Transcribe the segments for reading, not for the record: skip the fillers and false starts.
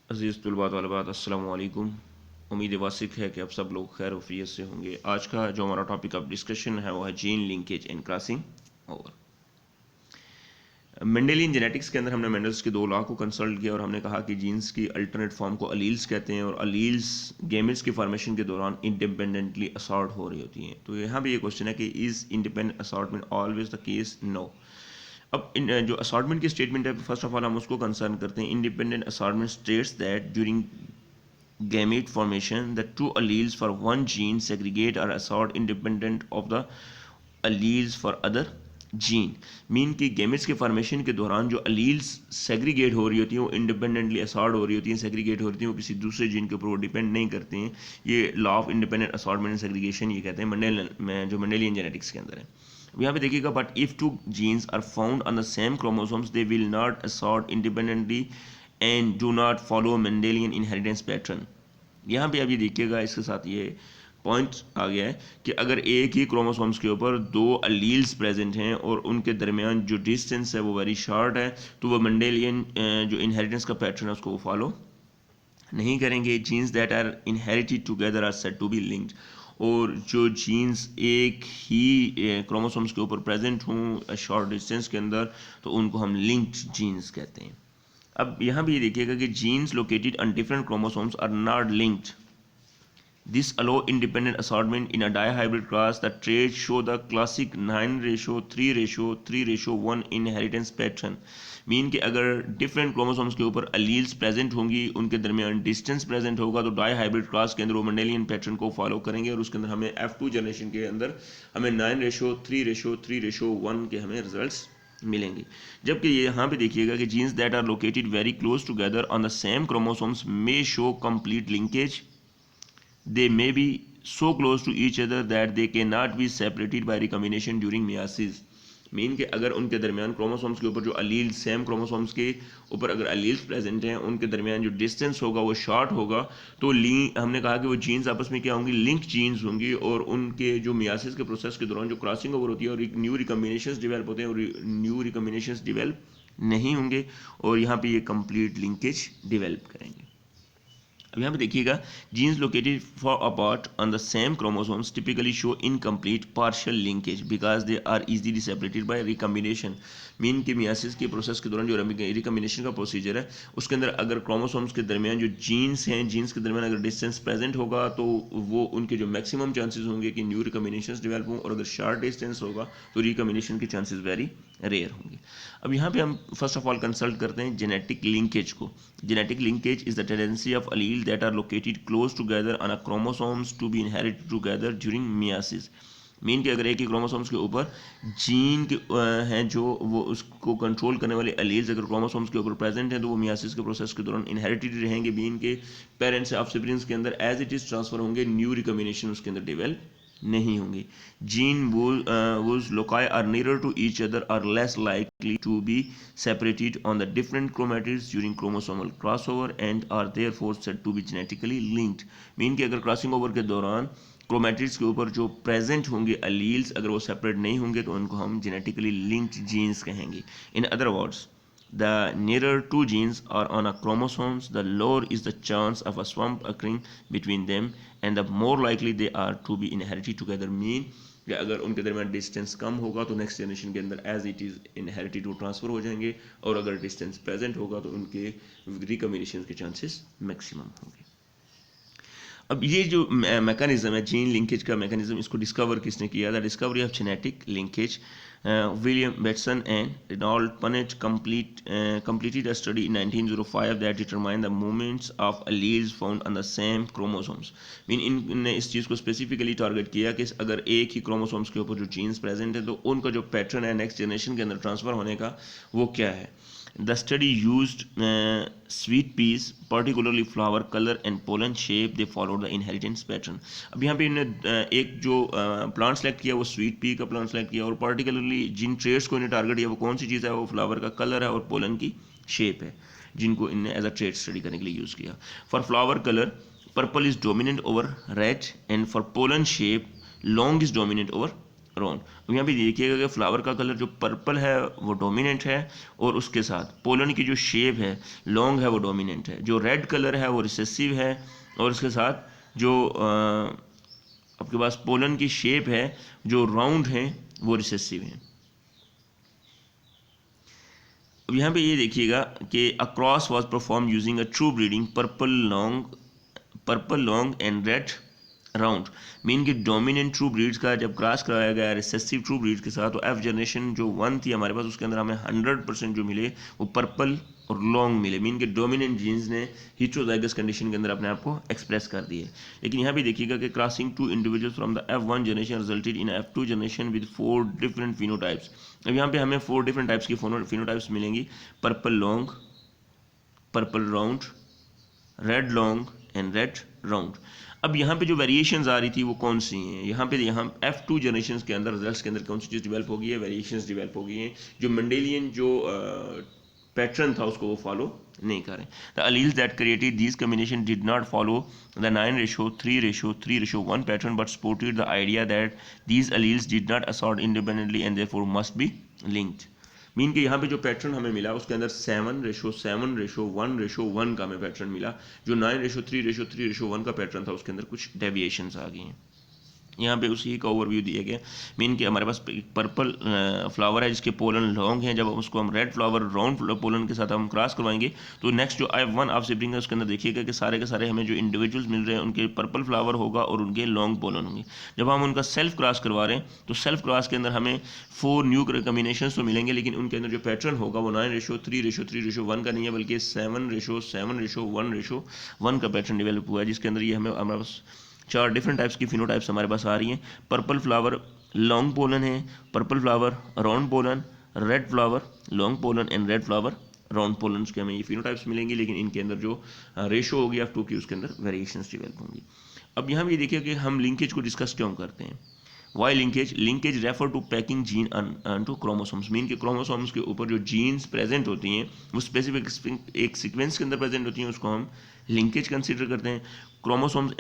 अज़ीज़ तलबा तलबात अस्सलामु अलैकुम। उम्मीद वासिक है कि आप सब लोग खैर वफ़ियत से होंगे। आज का जो हमारा टॉपिक ऑफ डिस्कशन है वो है gene linkage and crossing over. Mendelian genetics के अंदर हमने मेंडल्स के 2 लॉ को कंसल्ट किया और हमने कहा कि जीन्स की अल्टरनेट फॉर्म को अलील्स कहते हैं और अलील्स गेमेट्स की फॉर्मेशन के दौरान इंडिपेंडेंटली असॉर्ट हो रही होती हैं। तो यहाँ भी ये क्वेश्चन है कि is independent assortment always the case? No. अब जो असॉर्टमेंट की स्टेटमेंट है फर्स्ट ऑफ ऑल हम उसको कंसर्न करते हैं। Independent assortment states that during gamete formation, the two alleles for one gene segregate or assort independent of the alleles for other gene. Mean की gametes के formation के दौरान जो अलील्स सेग्रीगेट हो रही होती हैं वो इंडिपेंडेंटली असॉर्ट हो रही होती हैं, सेग्रीगेट हो रही हैं, वो किसी दूसरे जीन के ऊपर वो डिपेंड नहीं करते हैं। ये law of independent assortment and segregation ये कहते हैं जो मेंडेलियन जेनेटिक्स के अंदर है। यहाँ पे देखिएगा, but if two genes are found on the same chromosomes they will not assort independently and do not follow Mendelian inheritance pattern. यहाँ पे अभी देखिएगा, इसके साथ ये पॉइंट आ गया है कि अगर एक ही क्रोमोसोम्स के ऊपर 2 अलील्स प्रेजेंट हैं और उनके दरमियान जो डिस्टेंस है वो वेरी शॉर्ट है, तो वो मेंडेलियन जो इनहेरिटेंस का पैटर्न है उसको वो फॉलो नहीं करेंगे। Genes that are inherited together are said to be linked. और जो जीन्स एक ही क्रोमोसोम्स के ऊपर प्रेजेंट हों शॉर्ट डिस्टेंस के अंदर, तो उनको हम लिंक्ड जीन्स कहते हैं। अब यहाँ भी देखिएगा कि genes located on different chromosomes are not linked. This allow independent assortment in a dihybrid class. The traits show the classic 9:3:3:1 inheritance pattern. Mean कि अगर डिफरेंट क्रोमोसोम्स के ऊपर अलील्स प्रेजेंट होंगी, उनके दरमियान डिस्टेंस प्रेजेंट होगा, तो डाई हाइब्रिड क्लास के अंदर वो मेंडेलियन पैटर्न को फॉलो करेंगे और उसके अंदर हमें F2 जनरेशन के अंदर हमें 9:3:3:1 के हमें रिजल्ट्स मिलेंगे। जबकि ये यहाँ पे देखिएगा कि genes that are located very close together on the same chromosomes may show complete linkage. They may be so close to each other that they cannot be separated by recombination during meiosis. Mean कि अगर उनके दरमियान chromosomes के ऊपर जो अलील same chromosomes के ऊपर अगर अलील्स प्रेजेंट हैं, उनके दरमियान जो डिस्टेंस होगा वो शॉर्ट होगा, तो हमने कहा कि वो जीन्स आपस में क्या होंगी, लिंक जीन्स होंगी और उनके जो मियासिस के प्रोसेस के दौरान जो क्रॉसिंग ओवर होती है और न्यू रिकम्बिनेशंस डेवलप होते हैं और न्यू रिकम्बिनेशंस डेवलप नहीं होंगे और यहाँ पे ये कंप्लीट लिंकेज डेवलप करेंगे। अब यहाँ पे देखिएगा, genes located far apart on the same chromosomes typically show incomplete partial linkage because they are easily separated by recombination. Mean के मियासिस के प्रोसेस के दौरान जो रिकम्बिनेशन का प्रोसीजर है उसके अंदर अगर क्रोमोसोम्स के दरमियान जो जीन्स हैं, जीन्स के दरमियान अगर डिस्टेंस प्रेजेंट होगा तो वो उनके जो मैक्सिमम चांसेस होंगे कि न्यू रिकम्बिनेशन डेवलप हों, और अगर शार्ट डिस्टेंस होगा तो रिकम्बिनेशन के चांसेस वेरी रेयर होंगे। अब यहाँ पे हम फर्स्ट ऑफ ऑल कंसल्ट करते हैं जेनेटिक लिंकेज को। Genetic linkage is the tendency of allele that are located close together on a chromosomes to be inherited together during meiosis. Mean कि अगर एक ही क्रोमोसोम्स के ऊपर जीन के हैं जो वो उसको कंट्रोल करने वाले अलील्स अगर क्रोमोसोम्स के ऊपर प्रेजेंट हैं, तो वो मियासिस के प्रोसेस के दौरान इनहेरिटेड रहेंगे। मीन के पेरेंट्स से ऑफस्प्रिंग्स के अंदर एज इट इज ट्रांसफर होंगे, न्यू रिकम्बिनेशन उसके अंदर डेवलप नहीं होंगे। Gene whose loci are nearer to each other are less likely to be separated on the different chromatids during chromosomal crossover and are therefore said to be genetically linked। Mean कि अगर crossing over के दौरान chromatids के ऊपर जो present होंगे alleles अगर वो सेपरेट नहीं होंगे तो उनको हम जेनेटिकली लिंक्ड जीन्स कहेंगे। In other words, the nearer two genes are on a chromosomes, the lower is the chance of a swamp occurring between them and the more likely they are to be inherited together। Mean कि अगर उनके दरमियान distance कम होगा तो next generation के अंदर as it is inherited वो transfer हो जाएंगे, और अगर डिस्टेंस प्रेजेंट होगा तो उनके रिकम्बिनेशन के चांसेस मैक्सिमम होंगे। अब ये जो मैकेनिज्म है जीन लिंकेज का मैकेनिज्म, इसको डिस्कवर किसने किया था? Discovery of genetic linkage William Bateson and Reginald Punnett completed a study in 1905 that determined the movements of alleles found on the same chromosomes। Mean इनने इस चीज़ को स्पेसिफिकली टारगेट किया कि अगर एक ही क्रोमोसोम्स के ऊपर जो जीन्स प्रेजेंट है तो उनका जो पैटर्न है नेक्स्ट जनरेशन के अंदर ट्रांसफर होने का वो क्या है। The study used sweet peas, particularly flower color and pollen shape. They followed the inheritance pattern। अब यहाँ पे इन्होंने एक जो प्लांट सेलेक्ट किया वो स्वीट पी का प्लांट सेलेक्ट किया और पर्टिकुलरली जिन ट्रेड्स को इन्हें टारगेट किया वो कौन सी चीज़ है, वो फ्लावर का कलर है और पोलन की शेप है, जिनको इन्हें एज अ ट्रेड स्टडी करने के लिए यूज़ किया। For flower colour purple is dominant over red and for pollen shape long is dominant over round. यहाँ पे देखिएगा कि फ्लावर का कलर जो पर्पल है वो डोमिनेंट है, और उसके साथ पोलन की जो शेप है लॉन्ग है वो डोमिनेंट है। जो रेड कलर है वो रिसेसिव है, और उसके साथ जो आपके पास पोलन की शेप है जो राउंड है वो रिसेसिव है। अब यहाँ पे ये देखिएगा कि a cross was perform using a true breeding purple long and red round. Mean कि डोमिनेंट ट्रू ब्रीड्स का जब क्रॉस कराया गया रिसेसिव ट्रू ब्रीड्स के साथ, तो एफ जनरेशन जो 1 थी हमारे पास उसके अंदर हमें 100% जो मिले वो पर्पल और लॉन्ग मिले। मीन के डोमिनेंट जीन्स ने हिस्ट्रोजाइगस कंडीशन के अंदर अपने आप को एक्सप्रेस कर दिए। लेकिन यहाँ भी देखिएगा कि crossing two individuals from the F1 generation resulted in F2 generation with 4 different phenotypes. अब यहाँ पे हमें 4 डिफरेंट टाइप्स की फिनोटाइप्स मिलेंगी, purple long, purple round, red long and red round. अब यहाँ पे जो वेरिएशंस आ रही थी वो कौन सी हैं? यहाँ F2 जनरेशन के अंदर रिजल्ट्स के अंदर कौन सी चीज़ डेवलप हो गई है? वेरिएशंस डेवलप हो गई हैं। जो मंडेलियन जो पैटर्न था उसको वो फॉलो नहीं कर रहे। The alleles that created this combination did not follow the 9:3:1 pattern but supported the idea that these alleles did not assort independently and therefore must be linked. Mean कि यहाँ पे जो पैटर्न हमें मिला उसके अंदर 7:7:1:1 का हमें पैटर्न मिला। जो 9:3:3:1 का पैटर्न था उसके अंदर कुछ डेविएशंस आ गई हैं। यहाँ पे उसी का ओवरव्यू दिया गया। मीन कि हमारे पास पर्पल फ्लावर है जिसके पोलन लॉन्ग हैं, जब उसको हम रेड फ्लावर राउंड पोलन के साथ हम क्रॉस करवाएंगे तो नेक्स्ट जो F1 आप सिबलिंग है उसके अंदर देखिएगा कि सारे के सारे हमें जो इंडिविजुअल्स मिल रहे हैं उनके पर्पल फ्लावर होगा और उनके लॉन्ग पोलन होंगे। जब हम उनका सेल्फ क्रॉस करवा रहे हैं तो सेल्फ क्रॉस के अंदर हमें 4 न्यू कम्बिनेशन तो मिलेंगे, लेकिन उनके अंदर जो पैटर्न होगा वो 9:3:3:1 का नहीं है, बल्कि 7:7:1:1 का पैटर्न डेवलप हुआ है, जिसके अंदर ये हमारे पास 4 डिफरेंट टाइप्स की फिनोटाइप्स हमारे पास आ रही हैं। पर्पल फ्लावर लॉन्ग पोलन है, purple flower round pollen, red flower long pollen and red flower round pollen के हमें ये फिनोटाइप्स मिलेंगी, लेकिन इनके अंदर जो रेशो होगी F2 की उसके अंदर वेरिएशंस डेवलप होंगी। अब यहाँ भी देखिए कि हम लिंकेज को डिस्कस क्यों करते हैं। Why linkage refer to packing gene to chromosomes. Mean के क्रोमोसोम्स के ऊपर जो जीन्स प्रेजेंट होती हैं वो स्पेसिफिक एक सीक्वेंस के अंदर प्रेजेंट होती हैं, उसको हम लिंकेज कंसिडर करते हैं। क्रोमोसोम्स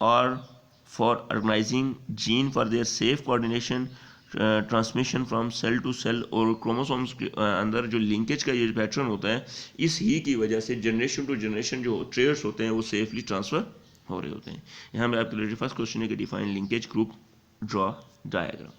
और for organizing gene for their safe coordination transmission from cell to cell. और क्रोमोसोम्स के अंदर जो लिंकेज का ये पैटर्न होता है, इस ही की वजह से जनरेशन टू जनरेशन जो ट्रेड्स होते हैं वो सेफली ट्रांसफर हो रहे होते हैं। यहाँ पे आपके लिए फर्स्ट क्वेश्चन है कि define linkage group, draw diagram.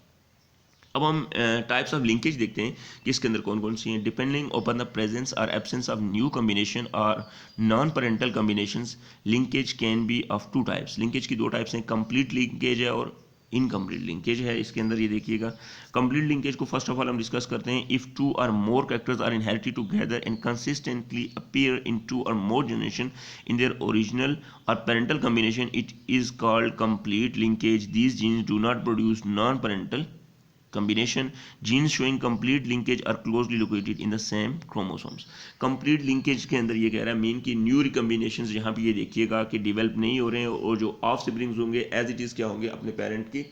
अब हम टाइप्स ऑफ लिंकेज देखते हैं कि इसके अंदर कौन कौन सी हैं। डिपेंडिंग अपॉन द प्रेजेंस और एब्सेंस ऑफ न्यू कॉम्बिनेशन और non parental combinations, linkage can be of 2 types. Linkage की 2 टाइप्स हैं, कंप्लीट लिंकेज है और इनकम्प्लीट लिंकेज है। इसके अंदर ये देखिएगा कंप्लीट लिंकेज को फर्स्ट ऑफ ऑल हम डिस्कस करते हैं। If 2 or more characters are inherited together and consistently appear in 2 or more generation in their original or parental combination, it is called complete linkage. These genes do not produce non-parental combination. Genes showing complete linkage are closely located in the same chromosomes. complete linkage के अंदर ये कह रहा है mean की new रिकम्बिनेशंस यहाँ पे ये देखिएगा कि डेवलप नहीं हो रहे हैं, और जो ऑफ सिबलिंग्स होंगे एज इट इज़ क्या होंगे, अपने पेरेंट की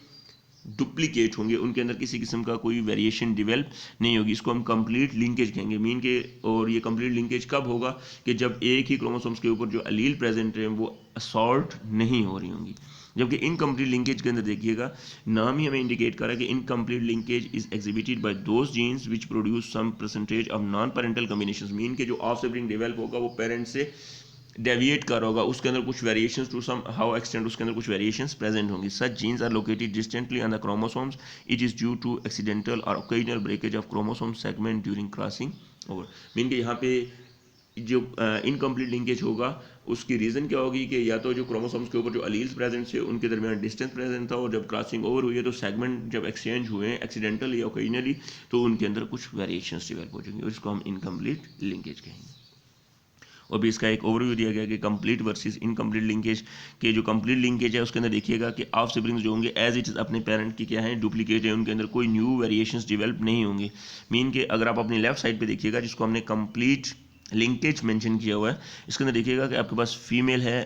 डुप्लीकेट होंगे, उनके अंदर किसी किस्म का कोई वेरिएशन डेवलप नहीं होगी। इसको हम कंप्लीट लिंकेज कहेंगे मीन के। और ये कंप्लीट लिंकेज कब होगा कि जब एक ही क्रोमोसोम्स के ऊपर जो अलील प्रेजेंट है वो असॉर्ट नहीं हो रही होंगी। जबकि इनकम्प्लीट लिंकेज के अंदर देखिएगा नाम ही हमें इंडिकेट कर रहा है कि incomplete linkage is exhibited by those genes which produce some percentage of non parental combinations. Mean के जो ऑफ सिबलिंग डेवलप होगा वो पेरेंट से डेविएट कर होगा, उसके अंदर कुछ variations to some how extend उसके अंदर कुछ वेरिएशंस प्रेजेंट होंगी। Such genes are located distantly on the chromosomes. It is due to accidental और occasional breakage of chromosome segment during crossing over. Mean के यहाँ पे जो इनकम्प्लीट लिंकेज होगा उसकी रीज़न क्या होगी कि या तो जो क्रोमोसोम्स के ऊपर जो अलील्स प्रेजेंट थे उनके दरमियान डिस्टेंस प्रेजेंट था, और जब क्रॉसिंग ओवर हुई है तो सेगमेंट जब एक्सचेंज हुए हैं एक्सीडेंटल या ओकेजनली तो उनके अंदर कुछ वेरिएशंस डेवलप हो जाएंगे, उसको हम इनकम्प्लीट लिंकेज कहेंगे। और भी इसका एक ओवरव्यू दिया गया कि कंप्लीट वर्सेस इनकम्प्लीट लिंकेज के। जो कंप्लीट लिंकेज है उसके अंदर देखिएगा कि ऑफ सिबलिंग्स जो होंगे एज इट इज़ अपने पेरेंट की क्या है, डुप्लीकेट है, उनके अंदर कोई न्यू वेरिएशंस डेवलप नहीं होंगे। मीन के अगर आप अपनी लेफ्ट साइड पे देखिएगा जिसको हमने कंप्लीट लिंकेज मेंशन किया हुआ है, इसके अंदर देखिएगा कि आपके पास फीमेल है,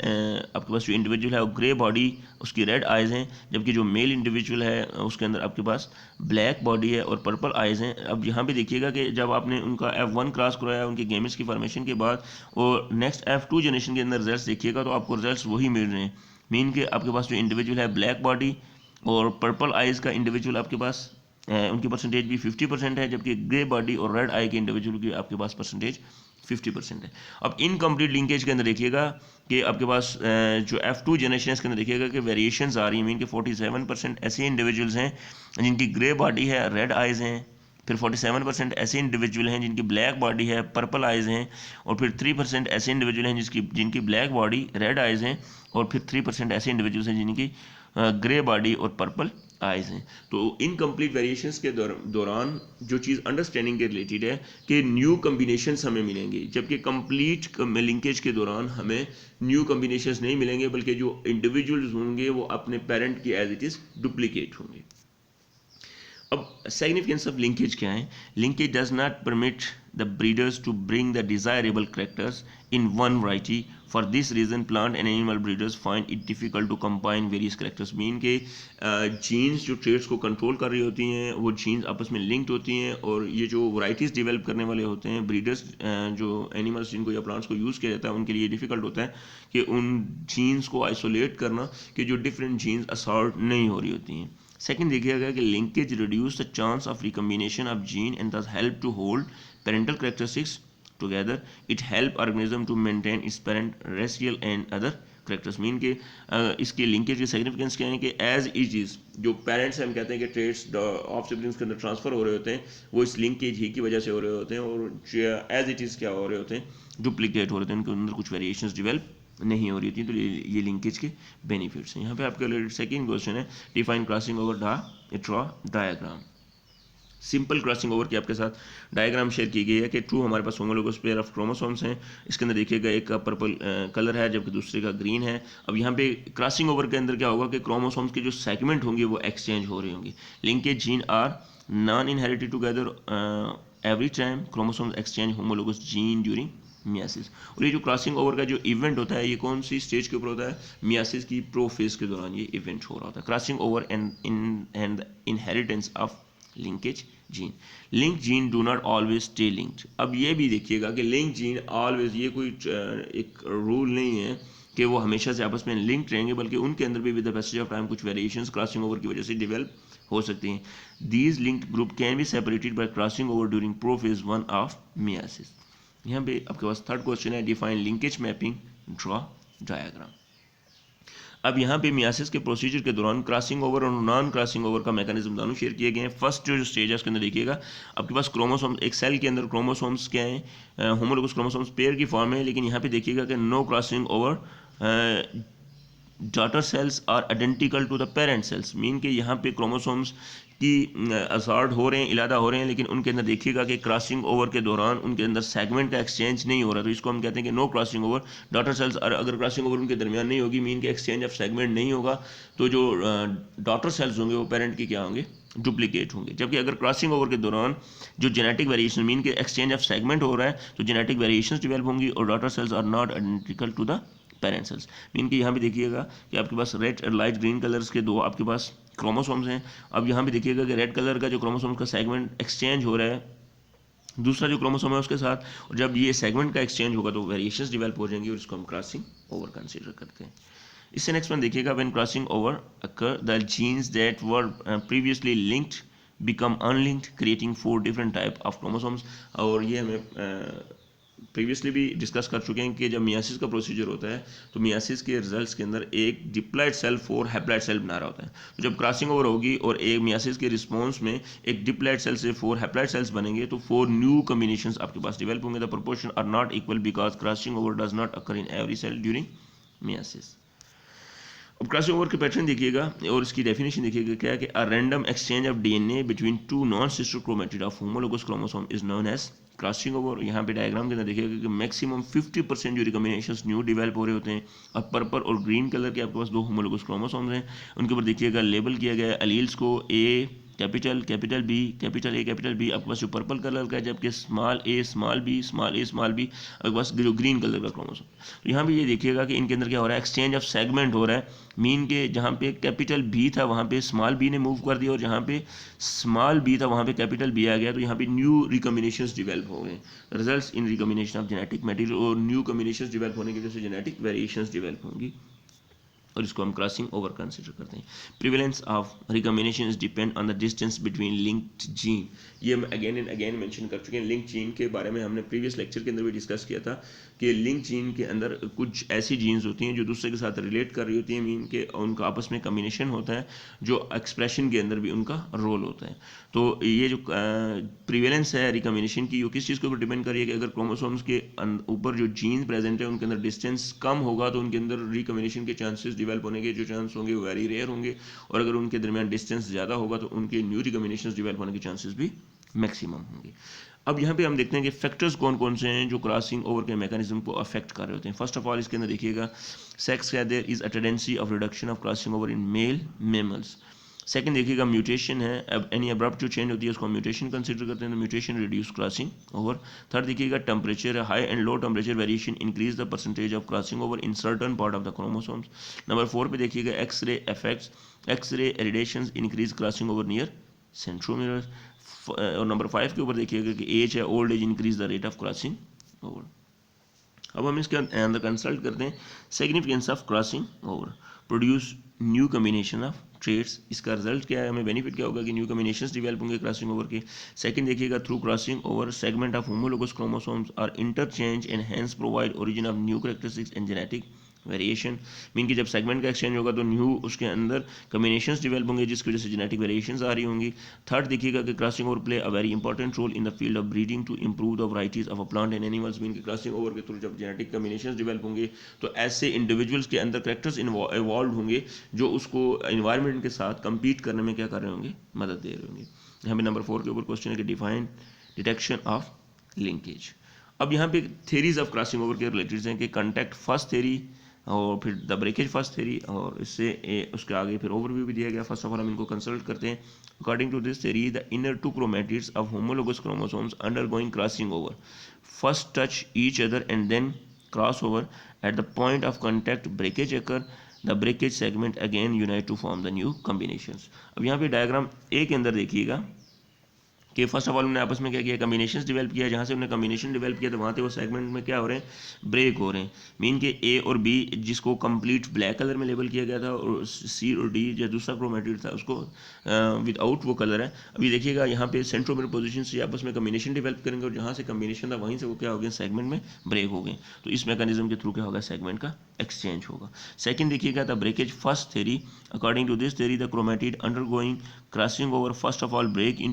आपके पास जो इंडिविजुअल है वो ग्रे बॉडी, उसकी रेड आइज़ हैं, जबकि जो मेल इंडिविजुअल है उसके अंदर आपके पास ब्लैक बॉडी है और पर्पल आइज़ हैं। अब यहाँ पे देखिएगा कि जब आपने उनका F1 क्रॉस कराया उनके गेमेट्स की फॉर्मेशन के बाद, और नेक्स्ट F2 जनरेशन के अंदर रिजल्ट्स देखिएगा तो आपको रिजल्ट्स वही मिल रहे हैं। मीन के आपके पास जो इंडिविजुअल है ब्लैक बॉडी, और पर्पल आइज़ का इंडिविजुअल आपके पास उनकी परसेंटेज भी 50% है, जबकि ग्रे बॉडी और रेड आई के इंडिविजुअल की आपके पास परसेंटेज 50% है। अब इनकम्प्लीट लिंकेज के अंदर देखिएगा कि आपके पास जो F2 जनरेशन के अंदर देखिएगा कि वेरिएशंस आ रही हैं, मीन के 47% ऐसे इंडिविजुअल्स हैं जिनकी ग्रे बॉडी है, रेड आइज़ हैं, फिर 47% ऐसे इंडिविजुअल हैं जिनकी ब्लैक बॉडी है, पर्पल आइज़ हैं, और फिर 3% ऐसे इंडिविजुअल हैं जिनकी ब्लैक बॉडी, रेड आइज़ हैं, और फिर 3% ऐसे इंडिविजुअल्स हैं जिनकी ग्रे बॉडी और पर्पल आइज हैं। तो इनकम्प्लीट वेरिएशंस के दौरान जो चीज़ अंडरस्टैंडिंग के रिलेटेड है कि न्यू कम्बिनेशंस हमें मिलेंगे, जबकि कंप्लीट लिंकेज के दौरान हमें न्यू कम्बिनेशंस नहीं मिलेंगे, बल्कि जो इंडिविजुअल्स होंगे वो अपने पेरेंट की एज इट इज़ डुप्लीकेट होंगे। अब सिग्निफिकेंस ऑफ लिंकेज क्या है? Linkage does not permit the breeders to bring the desirable characters in one variety. For this reason plant and animal breeders find it difficult to combine various characters. Mean के genes जो traits को control कर रही होती हैं वो jeans आपस में लिंक्ड होती हैं, और ये जो वैरायटीज़ डेवलप करने वाले होते हैं ब्रीडर्स, जो एनिमल्स जिनको या प्लांट्स को यूज़ किया जाता है उनके लिए डिफ़िकल्ट होता है कि उन जीन्स को आइसोलेट करना कि जो डिफरेंट जीन्स असॉर्ट नहीं हो रही होती हैं। सेकंड देखिएगा कि linkage reduce the chance of recombination of gene and thus help to hold parental characteristics together. It help organism to maintain its parent racial and other characters. Mean के इसके linkage की सिग्निफिकेंस क्या है कि as it is जो parents हम कहते हैं कि ट्रेड्स ऑफ सिबलिंग्स के अंदर ट्रांसफर हो रहे होते हैं वो इस लिंकेज ही की वजह से हो रहे होते हैं, और एज इट इज़ क्या हो रहे होते हैं, डुप्लीकेट हो रहे होते हैं, उनके अंदर कुछ वेरिएशंस डेवलप नहीं हो रही थी। तो ये लिंकेज के बेनिफिट्स हैं। यहाँ पे आपके सेकंड क्वेश्चन है define crossing over draw diagram. Simple crossing over की आपके साथ डायग्राम शेयर की गई है कि ट्रू हमारे पास होमोलोगस पेयर ऑफ क्रोमोसोम्स हैं। इसके अंदर देखिएगा एक का पर्पल कलर है जबकि दूसरे का ग्रीन है। अब यहाँ पे क्रॉसिंग ओवर के अंदर क्या होगा कि क्रोमोसोम्स के जो सेगमेंट होंगे वो एक्सचेंज हो रहे होंगे। Linkage gene are non inherited together every time chromosomes exchange homologous gene during meiosis. और ये जो क्रॉसिंग ओवर का जो इवेंट होता है ये कौन सी स्टेज के ऊपर होता है? मियासिस की प्रोफेज के दौरान ये इवेंट हो रहा होता है। Crossing over and inheritance of linkage gene. Link gene do not always stay linked. अब ये भी देखिएगा कि लिंक जीन ऑलवेज, ये कोई एक रूल नहीं है कि वो हमेशा से आपस में लिंक्ड रहेंगे, बल्कि उनके अंदर भी with the passage of time कुछ वेरिएशंस क्रॉसिंग ओवर की वजह से डेवलप हो सकती हैं। These linked group can be separated by crossing over during prophase 1 of myiasis. यहाँ पे आपके पास थर्ड क्वेश्चन है define linkage mapping draw diagram. अब यहाँ पे मियासिस के प्रोसीजर के दौरान क्रॉसिंग ओवर और नॉन क्रॉसिंग ओवर का मैकेनिज्म दोनों शेयर किए गए हैं। फर्स्ट जो स्टेज है उसके अंदर देखिएगा आपके पास क्रोमोसोम, एक सेल के अंदर क्रोमोसोम्स क्या हैं, होमोलोगस क्रोमोसोम्स पेयर की फॉर्म है, लेकिन यहाँ पे देखिएगा कि no crossing over daughter cells are identical to the parent cells. Mean के यहाँ पे क्रोमोसोम्स की असॉर्ट हो रहे हैं, इलादा हो रहे हैं, लेकिन उनके अंदर देखिएगा कि क्रॉसिंग ओवर के दौरान उनके अंदर सेगमेंट का एक्सचेंज नहीं हो रहा। तो इसको हम कहते हैं कि no crossing over daughter cells. और अगर क्रॉसिंग ओवर उनके दरमियान नहीं होगी, मीन के एक्सचेंज ऑफ सेगमेंट नहीं होगा, तो जो डॉटर सेल्स होंगे वो पेरेंट की क्या होंगे? डुप्लीकेट होंगे। जबकि अगर क्रॉसिंग ओवर के दौरान जो जेनेटिक वेरिएशन, मीन के एक्सचेंज ऑफ सेगमेंट हो रहा है, तो जेनेटिक वेरिएशन डेवलप होंगी और daughter cells are not identical to the parent cells. Mean कि यहाँ पे देखिएगा कि आपके पास रेड और लाइट ग्रीन कलर्स के दो आपके पास क्रोमोसोम्स हैं। अब यहाँ पे देखिएगा कि रेड कलर का जो क्रोमोसोम्स का सेगमेंट एक्सचेंज हो रहा है दूसरा जो क्रोमोसोम है उसके साथ, और जब ये सेगमेंट का एक्सचेंज होगा तो वेरिएशंस डेवलप हो जाएंगी और इसको हम क्रॉसिंग ओवर कंसीडर करते हैं। इससे नेक्स्ट वन देखिएगा when crossing over occur the genes that were previously linked become unlinked creating 4 different type of chromosomes. और ये हमें प्रीवियसली भी डिस्कस कर चुके हैं कि जब मियासिस का प्रोसीजर होता है तो मियासिस के रिजल्ट्स के अंदर एक डिप्लॉइड सेल 4 हैप्लॉइड सेल बना रहा होता है। तो जब क्रॉसिंग ओवर होगी और एक मियासिस के रिस्पॉन्स में एक डिप्लॉइड सेल से 4 हैप्लॉइड सेल्स बनेंगे तो 4 न्यू कॉम्बिनेशंस आपके पास डेवलप होंगे। The proportion are not equal because crossing over does not occur in every cell during meiosis. अब क्रॉसिंग ओवर के पैटर्न देखिएगा और इसकी डेफिनेशन देखिएगा क्या है कि a random exchange of DNA between 2 non sister chromatid of homologous chromosome is known as crossing over. यहाँ पे डायग्राम के अंदर देखिएगा कि मैक्सिमम 50% जो रिकॉम्बिनेशंस न्यू डेवलप हो रहे होते हैं। अब पर्पल और ग्रीन कलर के आपके पास 2 होमोलोगस क्रोमोसोम्स हैं, उनके ऊपर देखिएगा लेबल किया गया है एलील्स को A capital, capital B, capital A, capital B. आपके पास जो पर्पल कलर का है, जबकि small A small B, small A small B. आपके पास जो ग्रीन कलर का क्रोमोसोम, तो यहाँ भी ये देखिएगा कि इनके अंदर क्या हो रहा है, एक्सचेंज ऑफ सेगमेंट हो रहा है। मीन के जहाँ पे कैपिटल बी था वहाँ पे स्मॉल बी ने मूव कर दिया, और जहाँ पे स्मॉल बी था वहाँ पे कैपिटल बी आ गया। तो यहाँ पे न्यू रिकॉम्बिनेशंस डेवलप हो गए, results in recombination of genetic material. और न्यू कॉम्बिनेशंस डेवलप होने की वजह से जेनेटिक वेरिएशंस डेवलप होंगी। और इसको हम क्रॉसिंग ओवर कंसिडर करते हैं। Prevalence of recombination is depend on the distance between linked gene. ये हम अगेन एंड अगेन मेंशन कर चुके हैं। लिंक जीन के बारे में हमने प्रीवियस लेक्चर के अंदर भी डिस्कस किया था कि लिंक जीन के अंदर कुछ ऐसी जीन्स होती हैं जो दूसरे के साथ रिलेट कर रही होती हैं, मीन के उनका आपस में कम्बिनेशन होता है, जो एक्सप्रेशन के अंदर भी उनका रोल होता है। तो ये जो प्रिवेलेंस है रिकॉम्बिनेशन की, वो किस चीज़ के ऊपर डिपेंड कर रही है कि अगर क्रोमोसोम्स के ऊपर जो जीन प्रेजेंट है उनके अंदर डिस्टेंस कम होगा तो उनके अंदर रिकॉम्बिनेशन के चांसेस डेवलप होने के जो चांस होंगे वो वेरी रेयर होंगे, और अगर उनके दरमियान डिस्टेंस ज़्यादा होगा तो उनके न्यू रिकॉम्बिनेशन डेवलप होने के चांसेस भी मैक्सिमम होंगे। अब यहाँ पे हम देखते हैं कि फैक्टर्स कौन कौन से हैं जो क्रॉसिंग ओवर के मैकेनिज्म को अफेक्ट कर रहे होते हैं। फर्स्ट ऑफ ऑल इसके अंदर देखिएगा सेक्स का there is a tendency of reduction of crossing over in male mammals. Second देखिएगा म्यूटेशन है, अब एनी अब्रप्ट जो चेंज होती है उसको हम म्यूटेशन कंसिडर करते हैं, तो mutation reduce crossing over. Third देखिएगा टेम्परेचर है, high and low temperature variation increase the percentage of crossing over in certain part of the chromosomes. Number 4 पे देखिएगा x ray effects, x ray radiation increase crossing over near centromere. और number 5 के ऊपर देखिएगा कि age है, old age increase the rate of crossing over. अब हम इसके अंदर कंसल्ट करते हैं significance of crossing over, produce new combination of traits. इसका रिजल्ट क्या है, हमें बेनिफिट क्या होगा कि न्यू कम्बिनेशंस डेवलप होंगे क्रॉसिंग ओवर के। सेकंड देखिएगा through crossing over segment of homologous chromosomes are interchange and hence provide origin of new characteristics and genetic variation. Mean कि जब सेगमेंट का एक्सचेंज होगा तो न्यू उसके अंदर कम्बिनेशंस डेवलप होंगे जिसकी वजह से जेनेटिक वेरिएशंस आ रही होंगी। थर्ड देखिएगा कि crossing over play a very important role in the field of breeding to improve the varieties of a plant and animals. Mean कि क्रॉसिंग ओवर के थ्रू जब जेनेटिक कम्बिनेशंस डेवलप होंगे तो ऐसे इंडिविजुअल्स के अंदर कैरेक्टर्स इवॉल्व होंगे जो उसको इन्वायरमेंट के साथ कम्पीट करने में क्या कर रहे होंगे, मदद दे रहे होंगे। यहाँ पे नंबर 4 के ऊपर क्वेश्चन है कि डिफाइन डिटेक्शन ऑफ लिंकेज। अब यहाँ पे थेरीज ऑफ क्रॉसिंग ओवर के रिलेटेड हैं कि कॉन्टैक्ट फर्स्ट थेरी और फिर द ब्रेकेज फर्स्ट थेरी, और इससे उसके आगे फिर ओवरव्यू भी दिया गया। फर्स्ट ऑफ ऑल हम इनको कंसल्ट करते हैं। According to this theory the inner two chromatids of homologous chromosomes undergoing crossing over first touch each other and then cross over at the point of contact breakage occur the breakage segment again unite to form the new combinations. अब यहाँ पे diagram A के अंदर देखिएगा कि first of all उन्होंने आपस में क्या किया, कम्बिनेशंस डेवलप किया। जहाँ से उन्होंने कम्बिनेशन डेवलप किया तो वहाँ से वो सेगमेंट में क्या हो रहे हैं, ब्रेक हो रहे हैं। मीन के ए और बी जिसको कंप्लीट ब्लैक कलर में लेबल किया गया था, और सी और डी जो दूसरा क्रोमैटिड था उसको विदाउट वो कलर है। अभी देखिएगा यहाँ पे सेंट्रोमियर पोजीशन से आपस में कम्बिनेशन डेवलप करेंगे, और जहाँ से कम्बिनेशन था वहीं से वो क्या हो गया, सेगमेंट में ब्रेक हो गए। तो इस मैकेनिज्म के थ्रू क्या होगा, सेगमेंट का एक्सचेंज होगा। सेकंड देखिएगा the breakage first theory. According to this theory the chromatid undergoing crossing over first of all break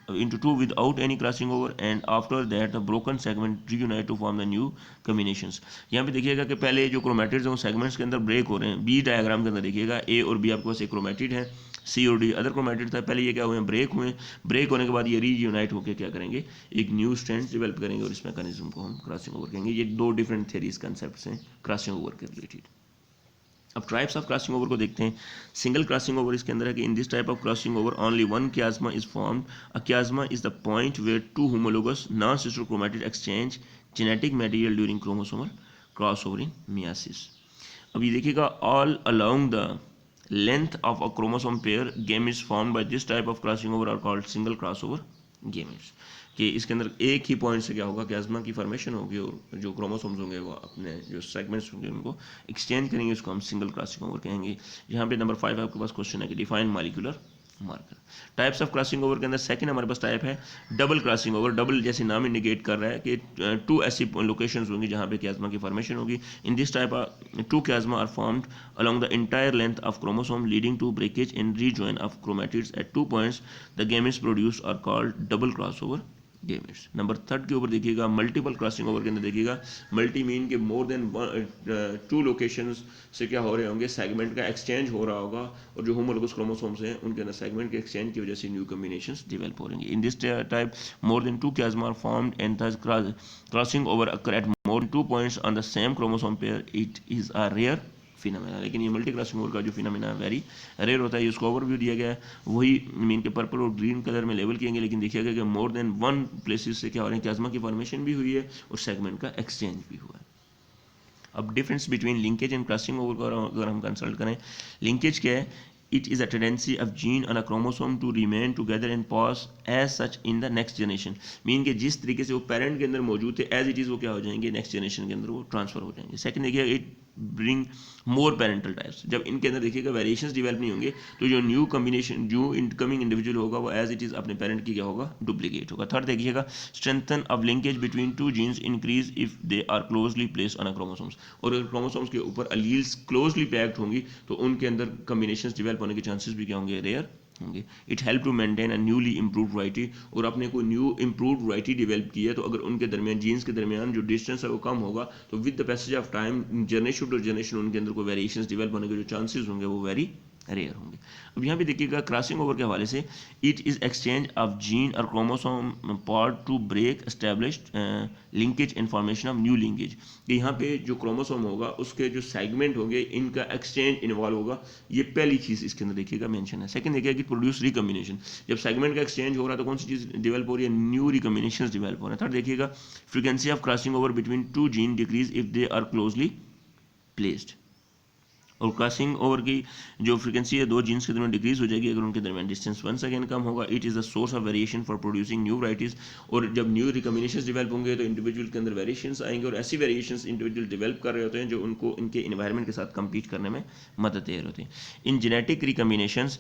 into two without any crossing over, and after that the broken segment reunite to form the new combinations। यहाँ पे देखिएगा कि पहले जो chromatids हैं वो segments के अंदर ब्रेक हो रहे हैं। बी डायग्राम के अंदर देखिएगा ए और बी आपके पास एक क्रोमैटिड है, सी और डी अदर क्रोमैटिड था। पहले ये क्या हुए हैं, ब्रेक हुए। ब्रेक होने के बाद ये रीयूनाइट होकर क्या करेंगे, एक न्यू स्ट्रैंड डेवलप करेंगे, और इस मैकेनिज्म को हम क्रॉसिंग ओवर कहेंगे। ये दो डिफरेंट थेरीज कंसेप्ट हैं क्रॉसिंग ओवर के रिलेटेड। अब ट्राइप्स ऑफ क्रॉसिंग ओवर को देखते हैं। सिंगल क्रॉसिंग ओवर इसके अंदर है कि in this type of crossing over only one chiasma is formed. A chiasma is the point where two homologous non sister chromatid exchange genetic material during chromosomal cross over in meiosis. अब ये देखिएगा all along the length of a chromosome pair gametes formed by this type of crossing over are called single cross over gametes. कि इसके अंदर एक ही point से क्या होगा, कियास्मा की फॉर्मेशन होगी, और जो क्रोमोसोम्स होंगे वो अपने जो सेगमेंट्स होंगे उनको एक्सचेंज करेंगे, उसको हम सिंगल क्रॉसिंग ओवर कहेंगे। यहाँ पे नंबर 5 आपके पास क्वेश्चन है कि define molecular marker. Types of crossing over के अंदर सेकंड हमारे पास टाइप है डबल क्रॉसिंग ओवर। डबल जैसे नाम इंडिकेट कर रहा है कि टू ऐसी लोकेशंस होंगी जहाँ पे कियास्मा की फॉर्मेशन होगी। In this type two chiasma are formed along the entire length of chromosome leading to breakage and rejoin of chromatids at 2 points. The gametes produced are called double crossover gametes. Number 3 के ऊपर देखिएगा multiple crossing over के अंदर देखिएगा multi mean के more than 2 locations से क्या हो रहे होंगे, सेगमेंट का एक्सचेंज हो रहा होगा, और जो होमोलोगस क्रोमोसोम्स हैं उनके अंदर सेगमेंट के एक्सचेंज की वजह से न्यू कॉम्बिनेशंस डेवलप हो रहेंगे। इन this type more than 2 chiasma are formed and thus crossing over occur at more than 2 points on the same chromosome pair. It is a rare phenomena. लेकिन ये multi crossing over का जो phenomena very rare होता है, इसको overview दिया गया है, वही मीन के पर्पल और ग्रीन कलर में लेवल किएंगे। लेकिन देखिए गया कि मोर देन 1 प्लेसेस से क्या हो रहे हैं, कियास्मा की फॉर्मेशन भी हुई है और सेगमेंट का एक्सचेंज भी हुआ है। अब difference between linkage and crossing over को अगर हम कंसल्ट करें, लिंकेज क्या है, it is a tendency of gene on a chromosome to remain together and pass as such in the next generation. Mean कि जिस तरीके से वो पेरेंट के अंदर मौजूद थे एज इट इज़ वो क्या हो जाएंगे नेक्स्ट जनरेशन के अंदर वो ट्रांसफर हो जाएंगे. सेकंड देखिएगा it bring more parental types. जब इनके अंदर देखिएगा वेरिएशंस डेवलप नहीं होंगे तो जो न्यू कम्बिनेशन जो इनकमिंग इंडिविजुअल होगा वो एज इट इज़ अपने पेरेंट की क्या होगा डुप्लीकेट होगा. थर्ड देखिएगा strengthen of linkage between two genes increase if they are closely placed on a chromosomes. और अगर क्रोमोसोम्स के ऊपर अलील्स क्लोजली पैक्ड होंगी तो उनके अंदर कम्बिनेशंस डेवलप होने के चांसेस भी क्या होंगे रेयर होंगे. It help to maintain a newly improve variety. और अपने को न्यू इम्प्रूव वराइटी डेवलप की है तो अगर उनके दरमियान जीन्स के दरमियान जो डिस्टेंस है वो कम होगा तो with the passage of time generation to generation उनके अंदर कोई वेरिएशंस डेवलप होने के जो चांसेस होंगे वो वेरी रेयर होंगे. अब यहाँ पे देखिएगा क्रॉसिंग ओवर के हवाले से it is exchange of gene और chromosome part to break established linkage and formation of new linkage. कि यहाँ पे जो क्रोमोसोम होगा उसके जो सेगमेंट होंगे इनका एक्सचेंज इन्वॉल्व होगा. ये पहली चीज़ इसके अंदर देखिएगा मेंशन है. सेकंड देखिएगा कि प्रोड्यूस रिकम्बिनेशन. जब सेगमेंट का एक्सचेंज हो रहा है तो कौन सी चीज़ डेवलप हो रही है न्यू रिकम्बिनेशन डेवलप हो रहा है. थर्ड देखिएगा frequency of crossing over between two gene decrease if they are closely placed. और क्रॉसिंग ओवर की जो फ्रीक्वेंसी है दो जीन्स के दरमियान डिक्रीज हो जाएगी अगर उनके दरमियान डिस्टेंस वंस अगेन कम होगा. It is the source of variation for producing new varieties. और जब न्यू रिकम्बिनेशंस डेवलप होंगे तो इंडिविजुअल के अंदर वेरिएशंस आएंगे और ऐसी वेरिएशंस इंडिविजुअल डेवलप कर रहे होते हैं जो उनको इनके इन्वायरमेंट के साथ कम्पीट करने में मदद दे रहे होते हैं. In genetic recombinations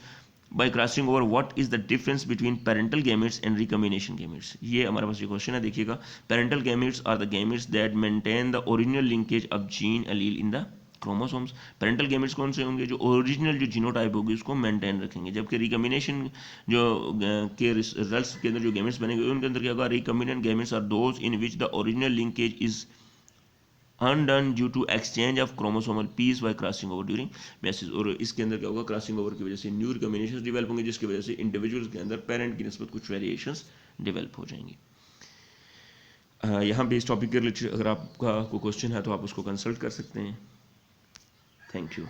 by crossing over what is the difference between parental gametes and recombination gametes. ये हमारे पास ये क्वेश्चन है देखिएगा. parental gametes are the gametes that maintain the original linkage of gene allele in the chromosomes. parental gametes कौन से होंगे जो original जो जीनोटाइप होगी उसको मेंटेन रखेंगे. जबकि रिकम्बिनेशन जो के रिजल्ट्स के अंदर जो गेमेट्स बनेंगे उनके अंदर क्या होगा recombinant gametes are those in which the original linkage is undone due to exchange of chromosomal piece by crossing over during meiosis. और इसके अंदर क्या होगा क्रॉसिंग ओवर की वजह से न्यू रिकम्बिनेशंस डेवलप होंगे जिसकी वजह से इंडिविजुअल्स के अंदर पेरेंट की निस्बत कुछ वेरिएशंस डेवलप हो जाएंगी. यहाँ पे इस टॉपिक के रिलेटेड अगर आपका कोई क्वेश्चन है तो आप उसको कंसल्ट कर सकते हैं. Thank you.